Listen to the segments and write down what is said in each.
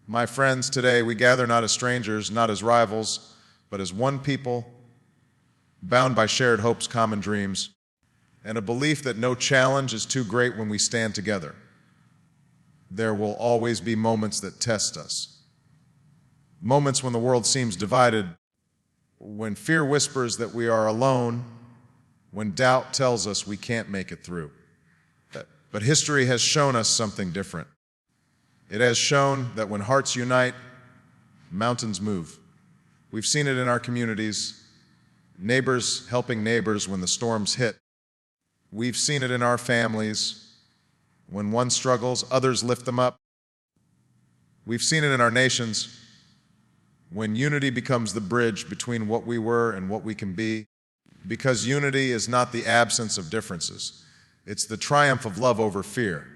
My friends, today we gather not as strangers, not as rivals, but as one people, bound by shared hopes, common dreams, and a belief that no challenge is too great when we stand together. There will always be moments that test us. Moments when the world seems divided, when fear whispers that we are alone, when doubt tells us we can't make it through. But history has shown us something different. It has shown that when hearts unite, mountains move. We've seen it in our communities, neighbors helping neighbors when the storms hit. We've seen it in our families. When one struggles, others lift them up. We've seen it in our nations, when unity becomes the bridge between what we were and what we can be, because unity is not the absence of differences. It's the triumph of love over fear.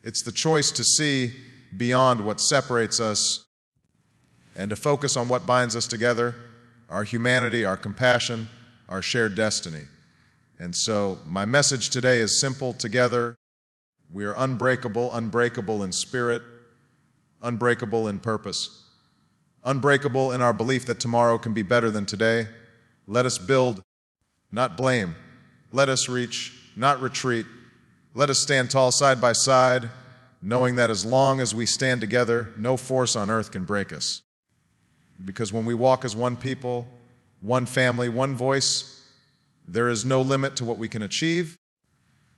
It's the choice to see beyond what separates us and to focus on what binds us together, our humanity, our compassion, our shared destiny. And so my message today is simple: together we are unbreakable, unbreakable in spirit, unbreakable in purpose, unbreakable in our belief that tomorrow can be better than today. Let us build, not blame. Let us reach, not retreat. Let us stand tall side by side, knowing that as long as we stand together, no force on earth can break us. Because when we walk as one people, one family, one voice, there is no limit to what we can achieve.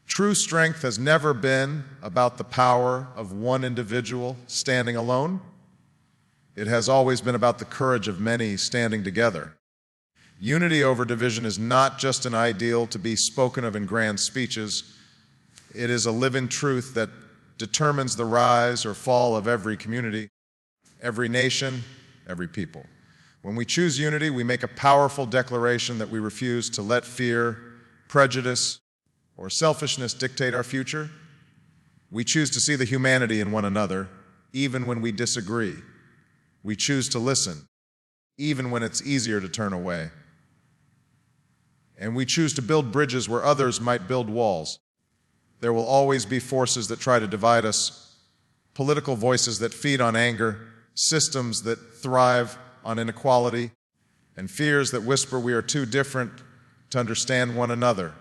True strength has never been about the power of one individual standing alone. It has always been about the courage of many standing together. Unity over division is not just an ideal to be spoken of in grand speeches. It is a living truth that determines the rise or fall of every community, every nation, every people. When we choose unity, we make a powerful declaration that we refuse to let fear, prejudice, or selfishness dictate our future. We choose to see the humanity in one another, even when we disagree. We choose to listen, even when it's easier to turn away. And we choose to build bridges where others might build walls. There will always be forces that try to divide us, political voices that feed on anger, systems that thrive on inequality, and fears that whisper we are too different to understand one another.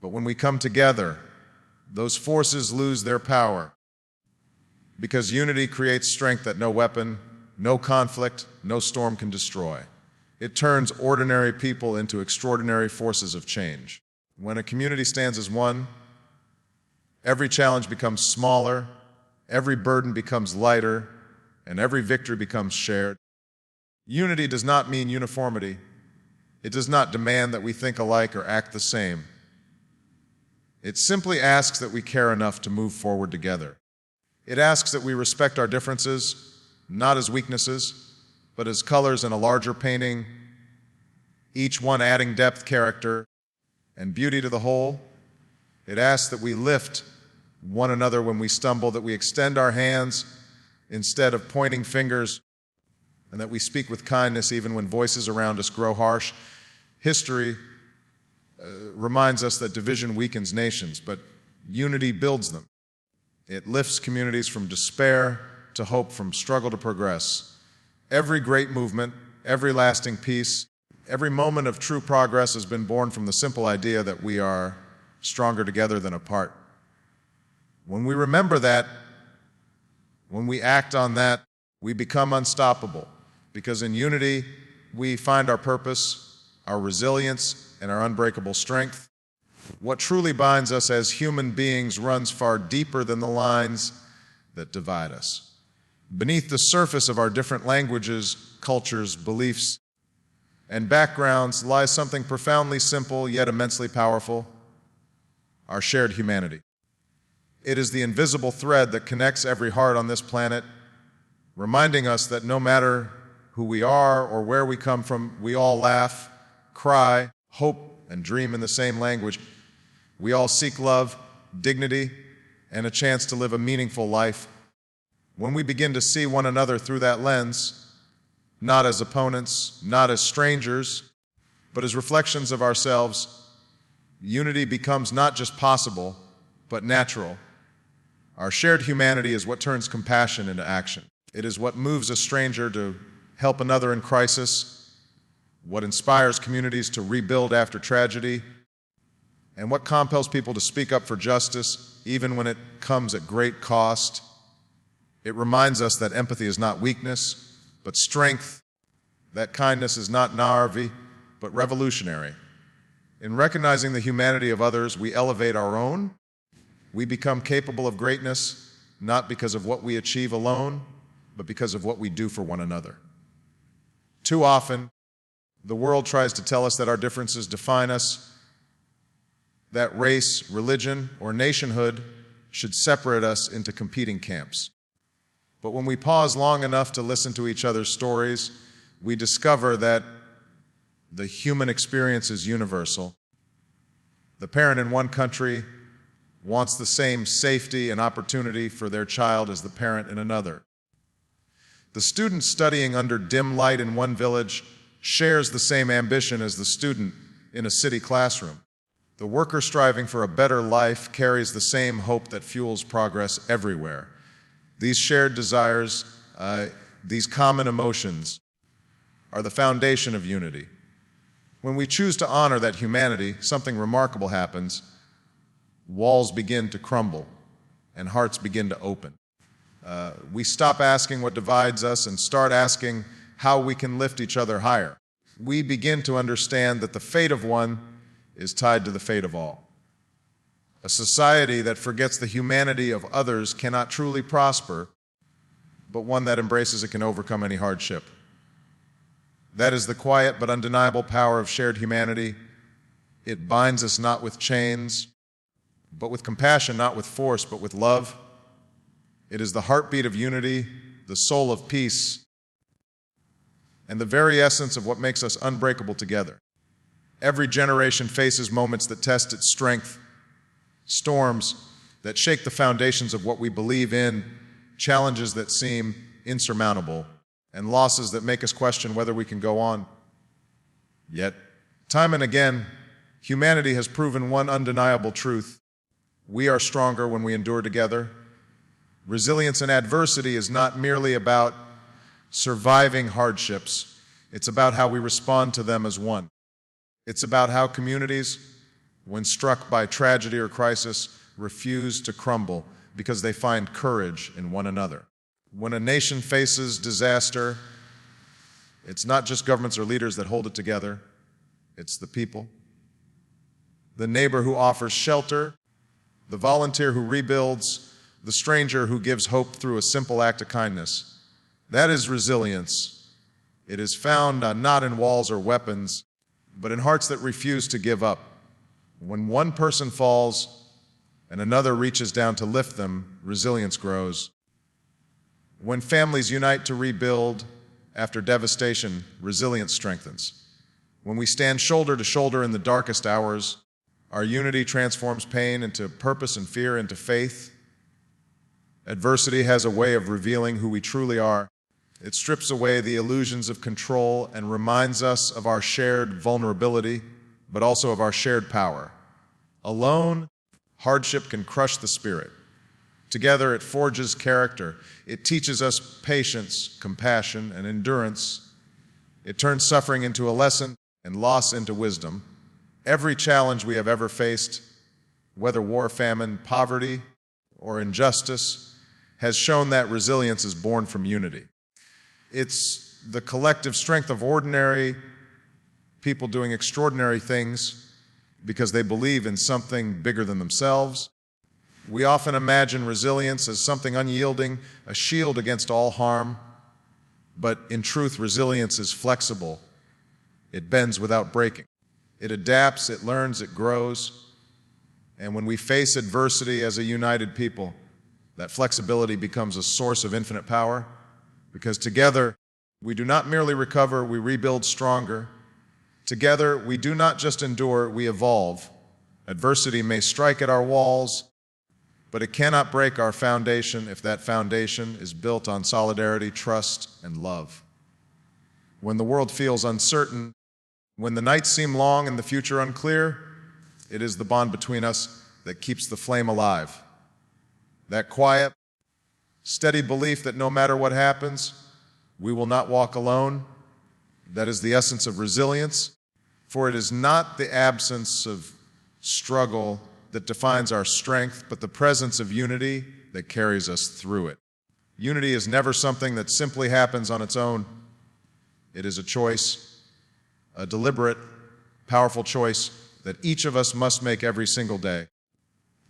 But when we come together, those forces lose their power, because unity creates strength that no weapon, no conflict, no storm can destroy. It turns ordinary people into extraordinary forces of change. When a community stands as one, every challenge becomes smaller, every burden becomes lighter, and every victory becomes shared. Unity does not mean uniformity. It does not demand that we think alike or act the same. It simply asks that we care enough to move forward together. It asks that we respect our differences, not as weaknesses, but as colors in a larger painting, each one adding depth, character, and beauty to the whole. It asks that we lift one another when we stumble, that we extend our hands instead of pointing fingers, and that we speak with kindness even when voices around us grow harsh. History reminds us that division weakens nations, but unity builds them. It lifts communities from despair to hope, from struggle to progress. Every great movement, every lasting peace, every moment of true progress has been born from the simple idea that we are stronger together than apart. When we remember that, when we act on that, we become unstoppable, because in unity we find our purpose, our resilience, and our unbreakable strength. What truly binds us as human beings runs far deeper than the lines that divide us. Beneath the surface of our different languages, cultures, beliefs, and backgrounds lies something profoundly simple yet immensely powerful: our shared humanity. It is the invisible thread that connects every heart on this planet, reminding us that no matter who we are or where we come from, we all laugh, cry, hope, and dream in the same language. We all seek love, dignity, and a chance to live a meaningful life. When we begin to see one another through that lens, not as opponents, not as strangers, but as reflections of ourselves, unity becomes not just possible, but natural. Our shared humanity is what turns compassion into action. It is what moves a stranger to help another in crisis, what inspires communities to rebuild after tragedy, and what compels people to speak up for justice, even when it comes at great cost. It reminds us that empathy is not weakness, but strength, that kindness is not narvy, but revolutionary. In recognizing the humanity of others, we elevate our own. We become capable of greatness, not because of what we achieve alone, but because of what we do for one another. Too often, the world tries to tell us that our differences define us, that race, religion, or nationhood should separate us into competing camps. But when we pause long enough to listen to each other's stories, we discover that the human experience is universal. The parent in one country wants the same safety and opportunity for their child as the parent in another. The student studying under dim light in one village shares the same ambition as the student in a city classroom. The worker striving for a better life carries the same hope that fuels progress everywhere. These shared desires, these common emotions, are the foundation of unity. When we choose to honor that humanity, something remarkable happens. Walls begin to crumble and hearts begin to open. We stop asking what divides us and start asking how we can lift each other higher. We begin to understand that the fate of one is tied to the fate of all. A society that forgets the humanity of others cannot truly prosper, but one that embraces it can overcome any hardship. That is the quiet but undeniable power of shared humanity. It binds us not with chains, but with compassion, not with force, but with love. It is the heartbeat of unity, the soul of peace, and the very essence of what makes us unbreakable together. Every generation faces moments that test its strength, storms that shake the foundations of what we believe in, challenges that seem insurmountable, and losses that make us question whether we can go on. Yet, time and again, humanity has proven one undeniable truth. We are stronger when we endure together. Resilience in adversity is not merely about surviving hardships. It's about how we respond to them as one. It's about how communities, when struck by tragedy or crisis, refuse to crumble because they find courage in one another. When a nation faces disaster, it's not just governments or leaders that hold it together, it's the people. The neighbor who offers shelter, the volunteer who rebuilds, the stranger who gives hope through a simple act of kindness. That is resilience. It is found not in walls or weapons, but in hearts that refuse to give up. When one person falls and another reaches down to lift them, resilience grows. When families unite to rebuild after devastation, resilience strengthens. When we stand shoulder to shoulder in the darkest hours, our unity transforms pain into purpose and fear into faith. Adversity has a way of revealing who we truly are. It strips away the illusions of control and reminds us of our shared vulnerability, but also of our shared power. Alone, hardship can crush the spirit. Together, it forges character. It teaches us patience, compassion, and endurance. It turns suffering into a lesson and loss into wisdom. Every challenge we have ever faced, whether war, famine, poverty, or injustice, has shown that resilience is born from unity. It's the collective strength of ordinary people doing extraordinary things because they believe in something bigger than themselves. We often imagine resilience as something unyielding, a shield against all harm, but in truth, resilience is flexible. It bends without breaking. It adapts, it learns, it grows. And when we face adversity as a united people, that flexibility becomes a source of infinite power, because together we do not merely recover, we rebuild stronger. Together we do not just endure, we evolve. Adversity may strike at our walls, but it cannot break our foundation if that foundation is built on solidarity, trust, and love. When the world feels uncertain, when the nights seem long and the future unclear, it is the bond between us that keeps the flame alive. That quiet, Steady belief that no matter what happens, we will not walk alone. That is the essence of resilience, for it is not the absence of struggle that defines our strength, but the presence of unity that carries us through it. Unity is never something that simply happens on its own. It is a choice, a deliberate, powerful choice that each of us must make every single day.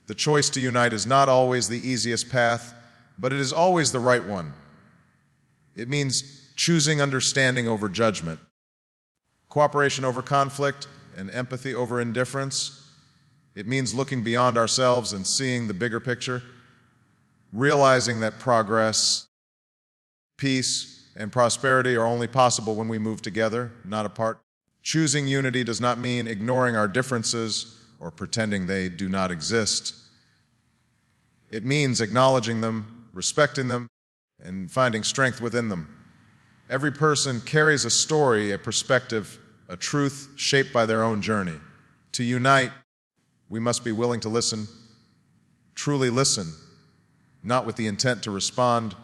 The choice to unite is not always the easiest path, but it is always the right one. It means choosing understanding over judgment, cooperation over conflict, and empathy over indifference. It means looking beyond ourselves and seeing the bigger picture, realizing that progress, peace, and prosperity are only possible when we move together, not apart. Choosing unity does not mean ignoring our differences or pretending they do not exist. It means acknowledging them, respecting them, and finding strength within them. Every person carries a story, a perspective, a truth shaped by their own journey. To unite, we must be willing to listen, truly listen, not with the intent to respond,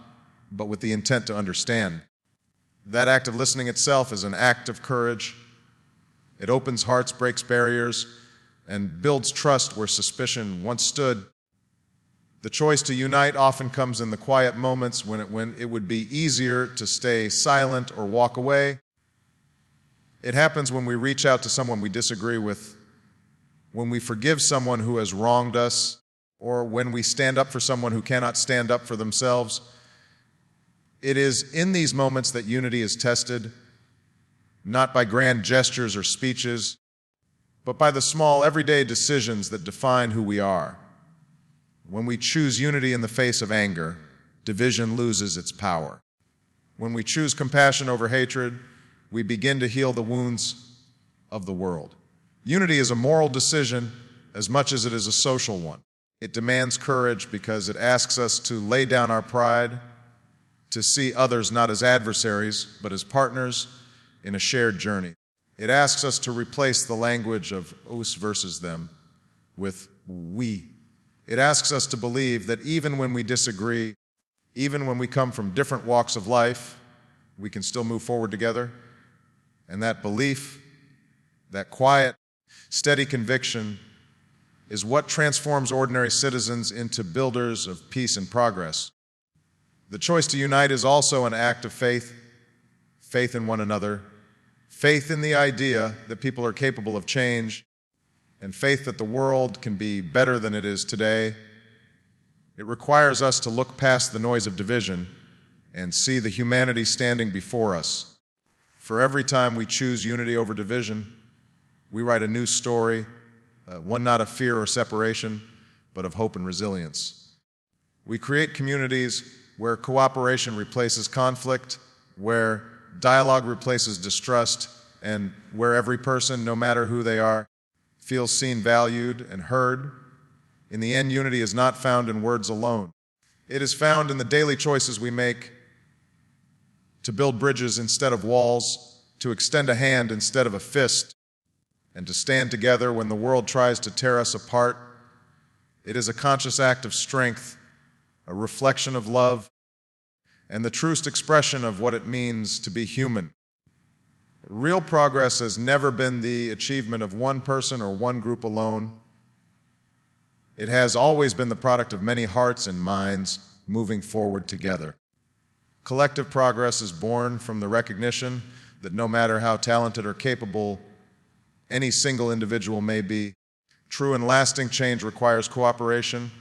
but with the intent to understand. That act of listening itself is an act of courage. It opens hearts, breaks barriers, and builds trust where suspicion once stood. The choice to unite often comes in the quiet moments when it would be easier to stay silent or walk away. It happens when we reach out to someone we disagree with, when we forgive someone who has wronged us, or when we stand up for someone who cannot stand up for themselves. It is in these moments that unity is tested, not by grand gestures or speeches, but by the small, everyday decisions that define who we are. When we choose unity in the face of anger, division loses its power. When we choose compassion over hatred, we begin to heal the wounds of the world. Unity is a moral decision as much as it is a social one. It demands courage because it asks us to lay down our pride, to see others not as adversaries, but as partners in a shared journey. It asks us to replace the language of us versus them with we. It asks us to believe that even when we disagree, even when we come from different walks of life, we can still move forward together. And that belief, that quiet, steady conviction, is what transforms ordinary citizens into builders of peace and progress. The choice to unite is also an act of faith, faith in one another, faith in the idea that people are capable of change, and faith that the world can be better than it is today. It requires us to look past the noise of division and see the humanity standing before us. For every time we choose unity over division, we write a new story, one not of fear or separation, but of hope and resilience. We create communities where cooperation replaces conflict, where dialogue replaces distrust, and where every person, no matter who they are, feels seen, valued, and heard. In the end, unity is not found in words alone. It is found in the daily choices we make to build bridges instead of walls, to extend a hand instead of a fist, and to stand together when the world tries to tear us apart. It is a conscious act of strength, a reflection of love, and the truest expression of what it means to be human. Real progress has never been the achievement of one person or one group alone. It has always been the product of many hearts and minds moving forward together. Collective progress is born from the recognition that no matter how talented or capable any single individual may be, true and lasting change requires cooperation,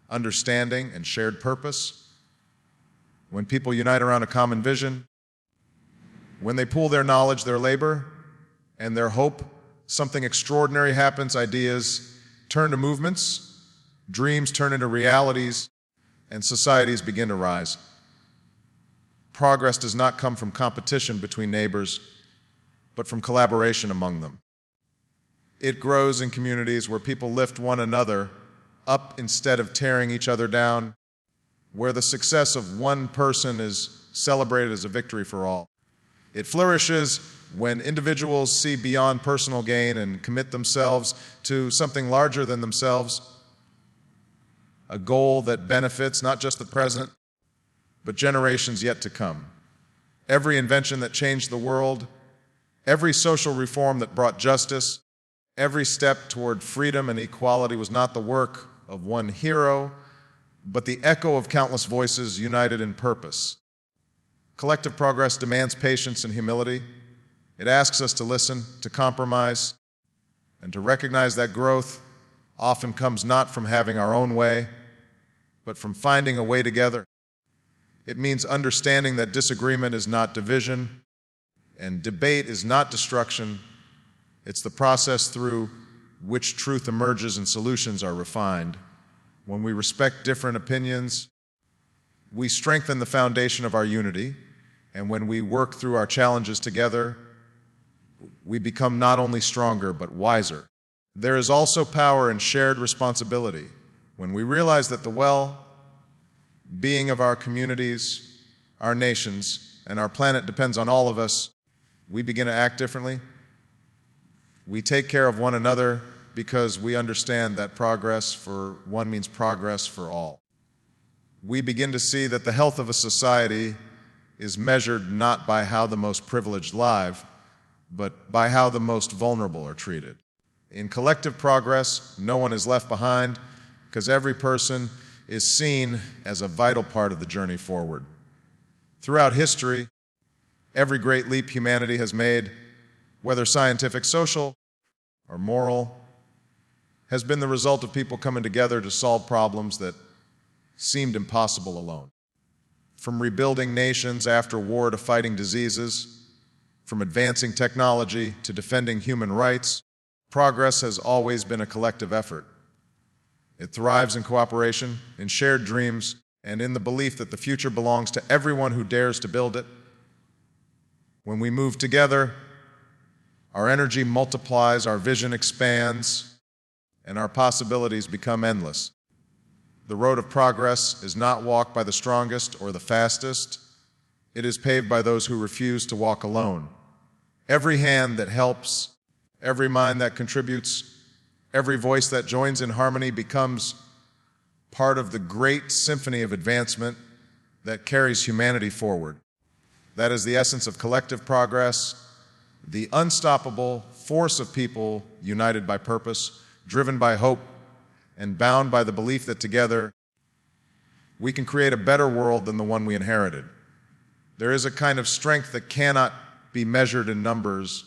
understanding, and shared purpose. When people unite around a common vision, when they pool their knowledge, their labor, and their hope, something extraordinary happens. Ideas turn to movements, dreams turn into realities, and societies begin to rise. Progress does not come from competition between neighbors, but from collaboration among them. It grows in communities where people lift one another up instead of tearing each other down, where the success of one person is celebrated as a victory for all. It flourishes when individuals see beyond personal gain and commit themselves to something larger than themselves, a goal that benefits not just the present, but generations yet to come. Every invention that changed the world, every social reform that brought justice, every step toward freedom and equality was not the work of one hero, but the echo of countless voices united in purpose. Collective progress demands patience and humility. It asks us to listen, to compromise, and to recognize that growth often comes not from having our own way, but from finding a way together. It means understanding that disagreement is not division, and debate is not destruction. It's the process through which truth emerges and solutions are refined. When we respect different opinions, we strengthen the foundation of our unity, and when we work through our challenges together, we become not only stronger, but wiser. There is also power in shared responsibility. When we realize that the well-being of our communities, our nations, and our planet depends on all of us, we begin to act differently. We take care of one another because we understand that progress for one means progress for all. We begin to see that the health of a society is measured not by how the most privileged live, but by how the most vulnerable are treated. In collective progress, no one is left behind because every person is seen as a vital part of the journey forward. Throughout history, every great leap humanity has made, whether scientific, social, or moral, has been the result of people coming together to solve problems that seemed impossible alone. From rebuilding nations after war to fighting diseases, from advancing technology to defending human rights, progress has always been a collective effort. It thrives in cooperation, in shared dreams, and in the belief that the future belongs to everyone who dares to build it. When we move together, our energy multiplies, our vision expands, and our possibilities become endless. The road of progress is not walked by the strongest or the fastest. It is paved by those who refuse to walk alone. Every hand that helps, every mind that contributes, every voice that joins in harmony becomes part of the great symphony of advancement that carries humanity forward. That is the essence of collective progress, the unstoppable force of people united by purpose, driven by hope, and bound by the belief that together we can create a better world than the one we inherited. There is a kind of strength that cannot be measured in numbers,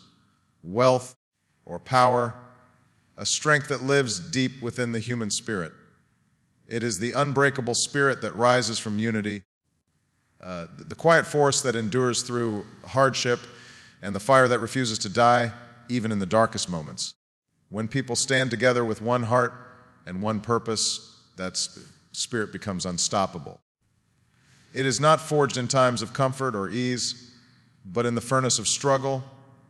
wealth, or power, a strength that lives deep within the human spirit. It is the unbreakable spirit that rises from unity, the quiet force that endures through hardship, and the fire that refuses to die even in the darkest moments. When people stand together with one heart and one purpose, that spirit becomes unstoppable. It is not forged in times of comfort or ease, but in the furnace of struggle,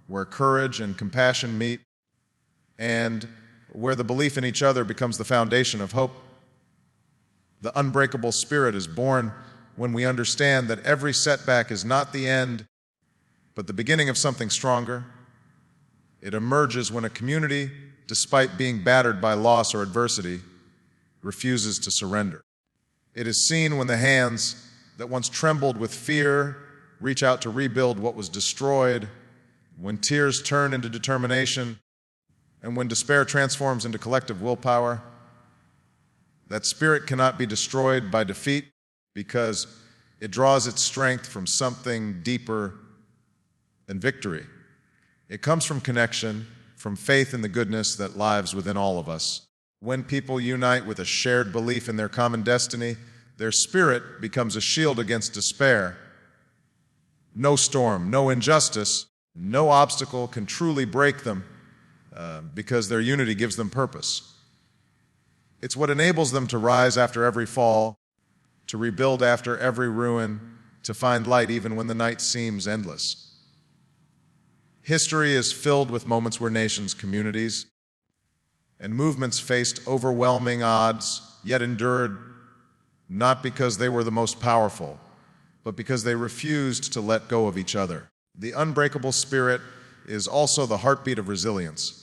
where courage and compassion meet, and where the belief in each other becomes the foundation of hope. The unbreakable spirit is born when we understand that every setback is not the end, but the beginning of something stronger. It emerges when a community, despite being battered by loss or adversity, refuses to surrender. It is seen when the hands that once trembled with fear reach out to rebuild what was destroyed, when tears turn into determination, and when despair transforms into collective willpower. That spirit cannot be destroyed by defeat because it draws its strength from something deeper than victory. It comes from connection, from faith in the goodness that lives within all of us. When people unite with a shared belief in their common destiny, their spirit becomes a shield against despair. No storm, no injustice, no obstacle can truly break them because their unity gives them purpose. It's what enables them to rise after every fall, to rebuild after every ruin, to find light even when the night seems endless. History is filled with moments where nations, communities, and movements faced overwhelming odds, yet endured not because they were the most powerful, but because they refused to let go of each other. The unbreakable spirit is also the heartbeat of resilience.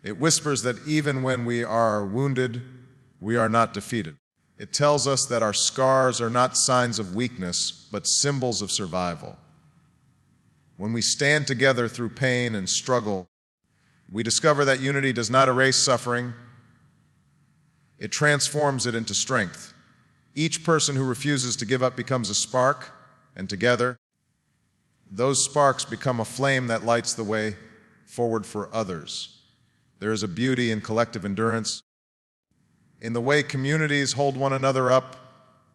It whispers that even when we are wounded, we are not defeated. It tells us that our scars are not signs of weakness, but symbols of survival. When we stand together through pain and struggle, we discover that unity does not erase suffering. It transforms it into strength. Each person who refuses to give up becomes a spark, and together, those sparks become a flame that lights the way forward for others. There is a beauty in collective endurance, in the way communities hold one another up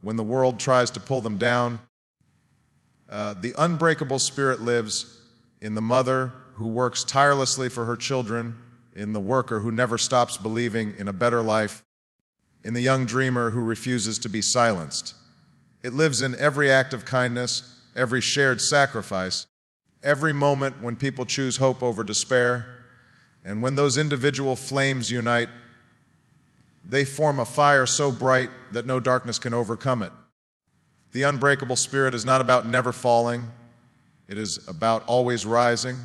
when the world tries to pull them down. The unbreakable spirit lives in the mother who works tirelessly for her children, in the worker who never stops believing in a better life, in the young dreamer who refuses to be silenced. It lives in every act of kindness, every shared sacrifice, every moment when people choose hope over despair, and when those individual flames unite, they form a fire so bright that no darkness can overcome it. The unbreakable spirit is not about never falling. It is about always rising.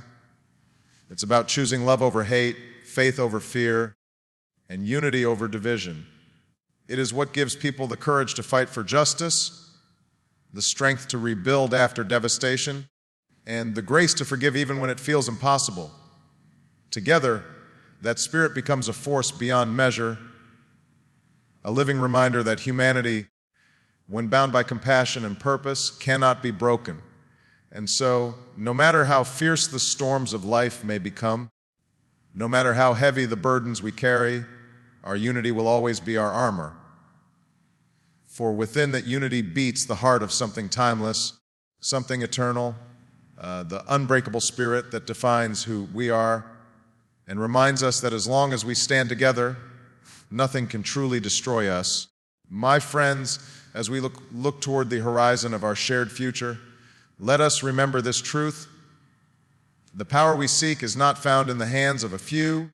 It's about choosing love over hate, faith over fear, and unity over division. It is what gives people the courage to fight for justice, the strength to rebuild after devastation, and the grace to forgive even when it feels impossible. Together, that spirit becomes a force beyond measure, a living reminder that humanity, when bound by compassion and purpose, cannot be broken. And so, no matter how fierce the storms of life may become, no matter how heavy the burdens we carry, our unity will always be our armor. For within that unity beats the heart of something timeless, something eternal, the unbreakable spirit that defines who we are and reminds us that as long as we stand together, nothing can truly destroy us. My friends, as we look toward the horizon of our shared future, let us remember this truth. The power we seek is not found in the hands of a few,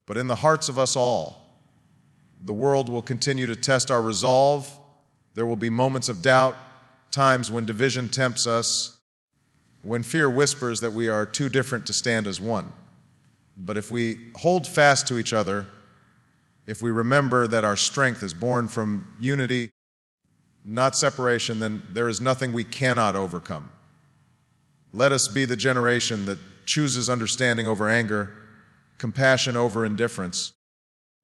but in the hearts of us all. The world will continue to test our resolve. There will be moments of doubt, times when division tempts us, when fear whispers that we are too different to stand as one. But if we hold fast to each other, if we remember that our strength is born from unity, not separation, then there is nothing we cannot overcome. Let us be the generation that chooses understanding over anger, compassion over indifference,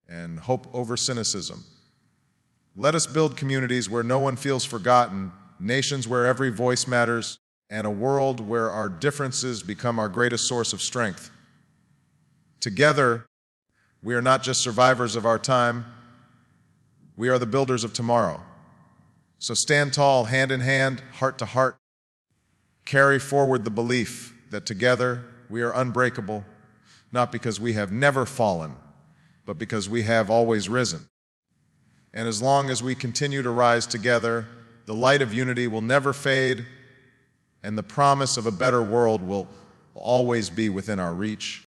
and hope over cynicism. Let us build communities where no one feels forgotten, nations where every voice matters, and a world where our differences become our greatest source of strength. Together, we are not just survivors of our time, we are the builders of tomorrow. So stand tall, hand in hand, heart to heart. Carry forward the belief that together we are unbreakable, not because we have never fallen, but because we have always risen. And as long as we continue to rise together, the light of unity will never fade, and the promise of a better world will always be within our reach.